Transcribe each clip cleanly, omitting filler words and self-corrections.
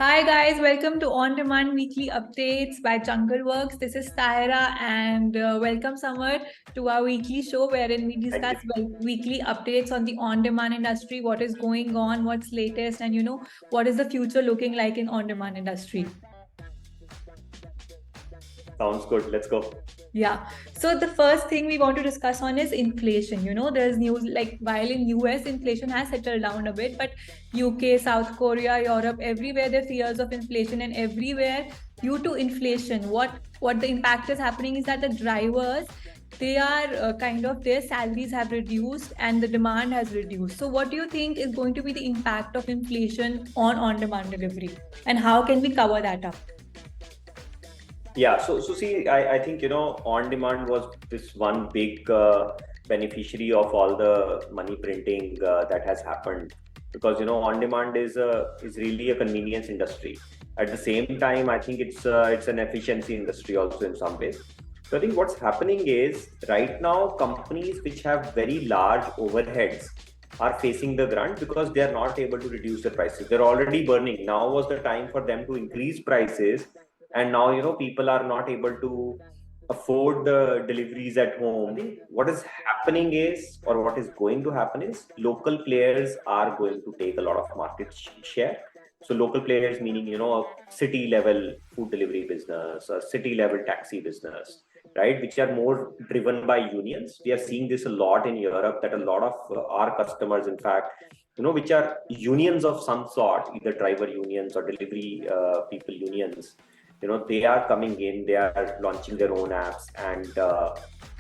Hi guys, welcome to On Demand Weekly Updates by Jungleworks. This is Tyra and welcome Samar to our weekly show wherein we Thank discuss you. weekly updates on the on-demand industry, what is going on, what's latest, and what is the future looking like in on-demand industry. Sounds good. Let's go. Yeah. So the first thing we want to discuss on is inflation. There's news like while in US inflation has settled down a bit, but UK, South Korea, Europe, everywhere there are fears of inflation, and everywhere due to inflation, what the impact is happening is that the drivers, they are kind of their salaries have reduced and the demand has reduced. So what do you think is going to be the impact of inflation on demand delivery, and how can we cover that up? Yeah. So see, I think on demand was this one big beneficiary of all the money printing that has happened, because on demand is really a convenience industry. At the same time, I think it's an efficiency industry also in some ways. So I think what's happening is right now companies which have very large overheads are facing the grunt because they are not able to reduce the prices. They're already burning. Now was the time for them to increase prices, and now people are not able to afford the deliveries at home. I think what is happening is, or what is going to happen is, local players are going to take a lot of market share. So local players meaning a city level food delivery business, a city level taxi business, right, which are more driven by unions. We are seeing this a lot in Europe, that a lot of our customers, in fact, which are unions of some sort, either driver unions or delivery people unions, they are coming in, they are launching their own apps and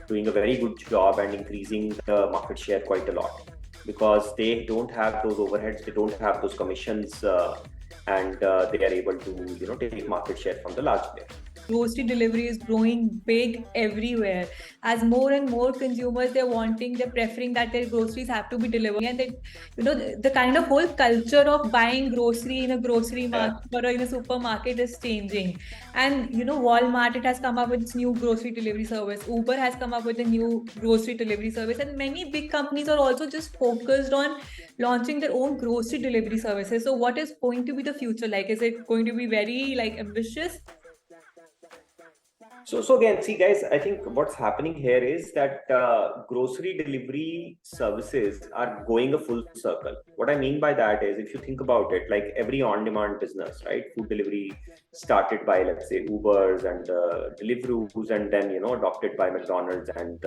doing a very good job and increasing the market share quite a lot, because they don't have those overheads, they don't have those commissions, and they are able to take market share from the large players. Grocery delivery is growing big everywhere as more and more consumers, they're preferring that their groceries have to be delivered, and that the kind of whole culture of buying grocery in a grocery market or in a supermarket is changing. And Walmart, it has come up with its new grocery delivery service. Uber has come up with a new grocery delivery service, and many big companies are also just focused on launching their own grocery delivery services. So what is going to be the future like? Is it going to be very like ambitious? So again, see, guys, I think what's happening here is that grocery delivery services are going a full circle. What I mean by that is, if you think about it, like every on-demand business, right? Food delivery started by, let's say, Ubers and Deliveroo's, and then adopted by McDonald's and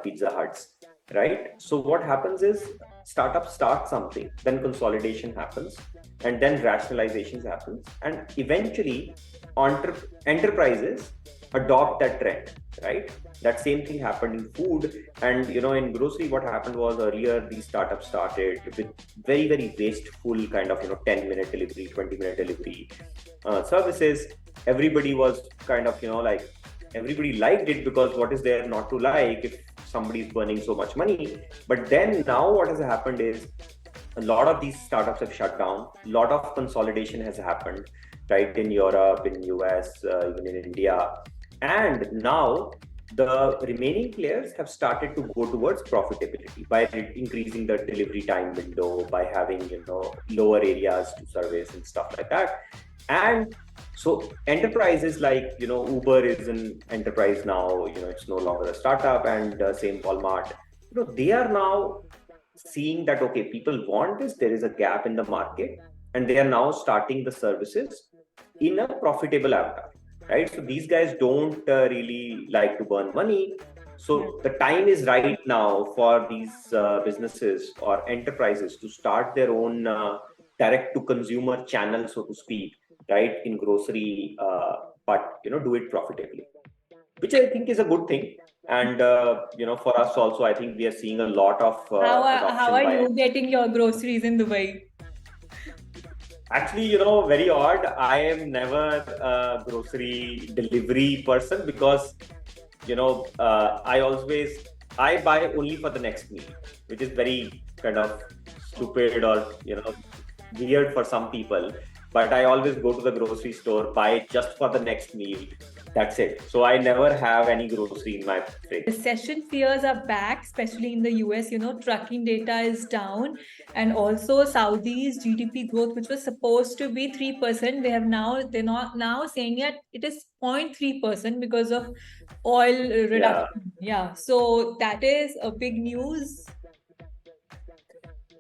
Pizza Huts, right? So what happens is, startups start something, then consolidation happens, and then rationalizations happens, and eventually enterprises adopt that trend, right? That same thing happened in food, and in grocery, what happened was, earlier these startups started with very, very wasteful kind of 10-minute delivery, 20-minute delivery services. Everybody was kind of like, everybody liked it, because what is there not to like if somebody is burning so much money? But then now what has happened is, a lot of these startups have shut down, a lot of consolidation has happened, right, in Europe, in US, even in India. And now the remaining players have started to go towards profitability by increasing the delivery time window, by having lower areas to service and stuff like that. And so enterprises like Uber is an enterprise now, it's no longer a startup, and same Walmart, they are now seeing that, okay, people want this, there is a gap in the market, and they are now starting the services in a profitable avatar, right? So these guys don't really like to burn money. So the time is right now for these businesses or enterprises to start their own direct to consumer channel, so to speak, right, in grocery, but do it profitably, which I think is a good thing. And for us also, I think we are seeing a lot of How adoption are by. you getting your groceries in Dubai? Actually, very odd. I am never a grocery delivery person, because I buy only for the next meal, which is very kind of stupid, or weird for some people. but I always go to the grocery store, buy it just for the next meal. That's it. So I never have any grocery in my fridge. Recession fears are back, especially in the US. Trucking data is down, and also Saudi's GDP growth, which was supposed to be 3%, they're not now saying that it is 0.3% because of oil reduction. Yeah, so that is a big news.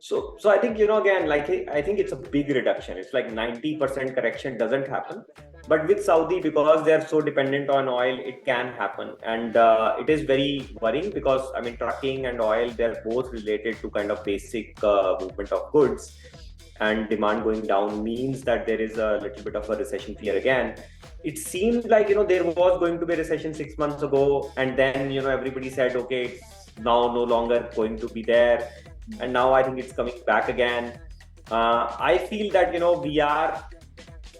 So I think, again, like I think it's a big reduction. It's like 90% correction doesn't happen. But with Saudi, because they are so dependent on oil, it can happen. And it is very worrying because, I mean, trucking and oil, they're both related to kind of basic movement of goods. And demand going down means that there is a little bit of a recession fear again. It seemed like, there was going to be a recession 6 months ago. And then, everybody said, okay, it's now no longer going to be there. And now I think it's coming back again. I feel that, we are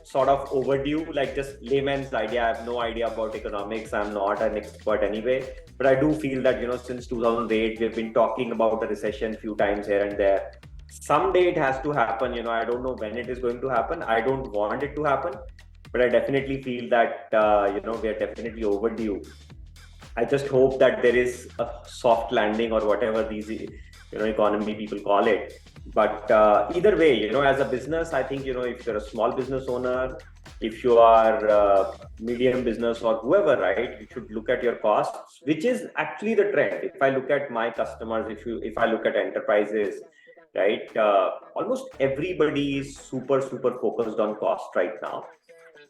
sort of overdue, like just layman's idea. I have no idea about economics. I'm not an expert anyway. But I do feel that, since 2008, we've been talking about a recession a few times here and there. Someday it has to happen. I don't know when it is going to happen. I don't want it to happen. But I definitely feel that, we are definitely overdue. I just hope that there is a soft landing or whatever these economy people call it. But either way, as a business, I think, if you're a small business owner, if you are medium business or whoever, right, you should look at your costs, which is actually the trend. If I look at my customers, if I look at enterprises, right, almost everybody is super focused on cost right now.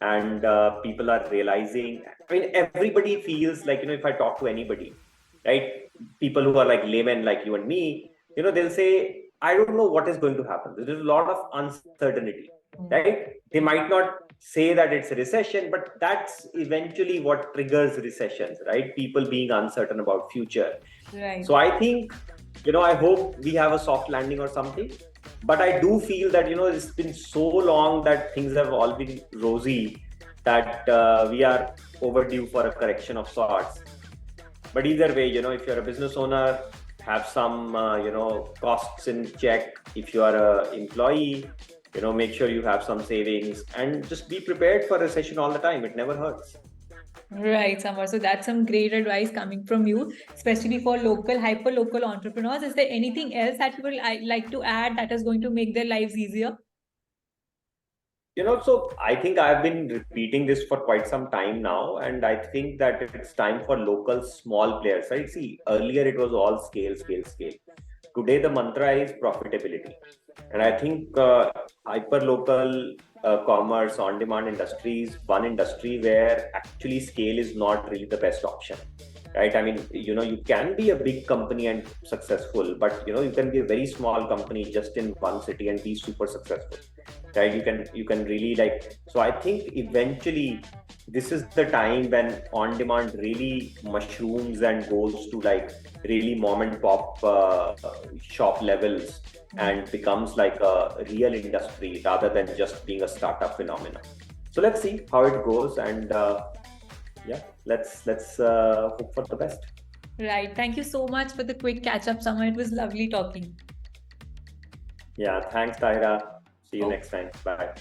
And people are realizing, I mean, everybody feels like, if I talk to anybody, right, people who are like laymen like you and me, they'll say, I don't know what is going to happen. There's a lot of uncertainty, right? They might not say that it's a recession, but that's eventually what triggers recessions, right? People being uncertain about future. Right. So I think, I hope we have a soft landing or something. But I do feel that, it's been so long that things have all been rosy that we are overdue for a correction of sorts. But either way, if you're a business owner, have some, costs in check. If you are an employee, make sure you have some savings and just be prepared for recession all the time. It never hurts. Right, Samar. So that's some great advice coming from you, especially for hyper local entrepreneurs. Is there anything else that you would like to add that is going to make their lives easier? So I think I've been repeating this for quite some time now, and I think that it's time for local small players, right? See, earlier it was all scale. Today the mantra is profitability. And I think hyper local commerce, on demand industries, one industry where actually scale is not really the best option, right? I mean, you can be a big company and successful, but you can be a very small company just in one city and be super successful, right? You can really so I think eventually this is the time when on demand really mushrooms and goes to really mom and pop shop levels and becomes like a real industry rather than just being a startup phenomenon. So let's see how it goes, and let's hope for the best. Right. Thank you so much for the quick catch up, Samar. It was lovely talking. Yeah, thanks, Tahira. See you next time. Bye.